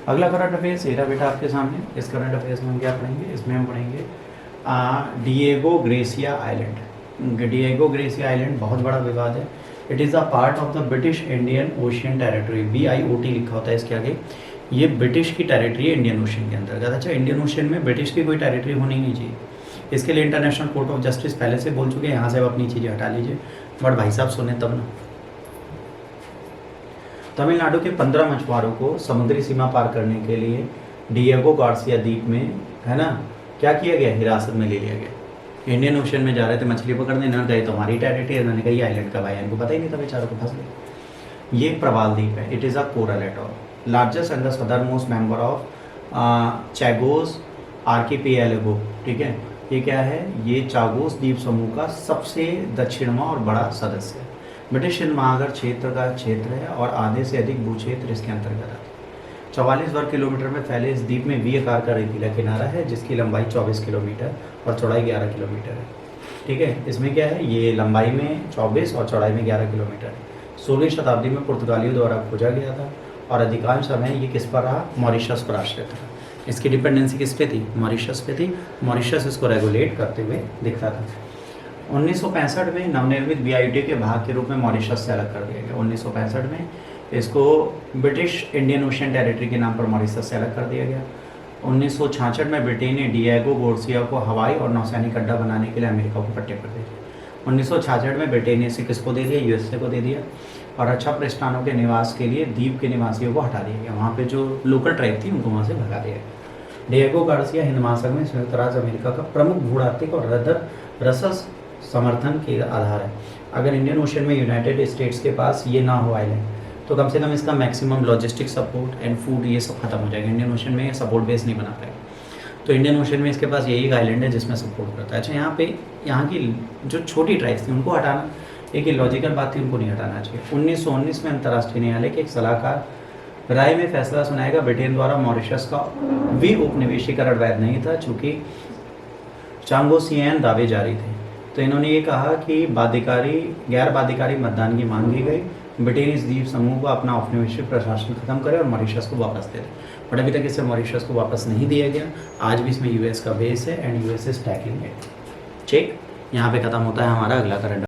अगला current affairs ये रहा बेटा आपके सामने। इस करंट अफेयर्स में हम क्या पढ़ेंगे, इसमें हम पढ़ेंगे Diego gratia island. Diego gratia island बहुत बड़ा विवाद है। It is a part of the British Indian ocean territory, BIOT लिखा होता है इसके आगे। ये ब्रिटिश की टेरिटरी है इंडियन ओशन के अंतर्गत। अच्छा, इंडियन ओशन में ब्रिटिश की कोई टेरिटरी होनी नहीं चाहिए। इसके लिए इंटरनेशनल कोर्ट ऑफ जस्टिस पहले से बोल चुके हैं, यहाँ से अब अपनी चीज़ें हटा लीजिए। बट भाई साहब सुने तब ना। तमिलनाडु के 15 मछुआरों को समुद्री सीमा पार करने के लिए डिएगो गार्सिया द्वीप में, है ना, क्या किया गया, हिरासत में ले लिया गया। इंडियन ओशन में जा रहे थे मछली पकड़ने, ना गए तो हमारी टेरिटरी है, उन्होंने कहा ये आइलैंड का भाई, इनको पता ही नहीं था, बेचारों को फंस गए। ये प्रवाल द्वीप है। It is a coral atoll, largest and the southernmost member of Chagos archipelago. ठीक है, ये क्या है, ये चागोस द्वीप समूह का सबसे दक्षिणवा और बड़ा सदस्य है। ब्रिटिश हिंद महासागर क्षेत्र का क्षेत्र है और आधे से अधिक भू क्षेत्र इसके अंतर्गत आता है। 44 वर्ग किलोमीटर में फैले इस द्वीप में V आकार का रेतीला किनारा है, जिसकी लंबाई 24 किलोमीटर और चौड़ाई 11 किलोमीटर है। ठीक है, इसमें क्या है, ये लंबाई में 24 और चौड़ाई में 11 किलोमीटर है। 16वीं शताब्दी में पुर्तगालियों द्वारा खोजा गया था और अधिकांश समय ये किस पर रहा, मॉरिशस पर आश्रित रहा। इसकी डिपेंडेंसी किस पे थी, मॉरिशस पे थी। मॉरिशस इसको रेगुलेट करते हुए दिखता था। 1965 में नवनिर्मित BIOT के भाग के रूप में मॉरिशस से अलग कर दिया गया। 1965 में इसको ब्रिटिश इंडियन ओशियन टेरिटरी के नाम पर मॉरिशस से अलग कर दिया गया। 1966 में ब्रिटेन ने डिएगो गार्सिया को हवाई और नौसैनिक अड्डा बनाने के लिए अमेरिका को पट्टे पर दे दिया। 1966 में ब्रिटेन ने इसे किसको दे दिया, USA को दे दिया। और अच्छा प्रस्थानों के निवास के लिए द्वीप के निवासियों को हटा दिया गया। वहाँ पे जो लोकल ट्राइब थी उनको वहाँ से भगा दिया गया। डिएगो गार्सिया हिंद महासागर में संयुक्त राज्य अमेरिका का प्रमुख भूतात्विक और रसस समर्थन के आधार है। अगर इंडियन ओशन में यूनाइटेड स्टेट्स के पास ये ना हो आइलैंड, तो कम से कम इसका maximum logistic support and food ये सब खत्म हो जाएगा। इंडियन ओशन में सपोर्ट बेस नहीं बना पाएगा। तो इंडियन ओशन में इसके पास यही एक आइलैंड है जिसमें सपोर्ट करता है। अच्छा, यहाँ की जो छोटी ट्राइब्स थी उनको हटाना एक लॉजिकल बात थी, उनको नहीं हटाना चाहिए। 1919 में अंतर्राष्ट्रीय न्यायालय के एक सलाहकार राय में फैसला सुनाएगा ब्रिटेन द्वारा मॉरिशस का उपनिवेशीकरण वैध नहीं था, चूँकि चांगोसियन दावे जारी थे। तो इन्होंने ये कहा कि गैर बाध्यकारी मतदान की मांग की गई। ब्रिटेन इस द्वीप समूह को अपना औपनिवेशिक प्रशासन खत्म करे और मॉरिशस को वापस दे दे। बट अभी तक इसे मॉरिशस को वापस नहीं दिया गया। आज भी इसमें US का बेस है and US is tackling it. ठीक, यहाँ पे खत्म होता है हमारा अगला करंट।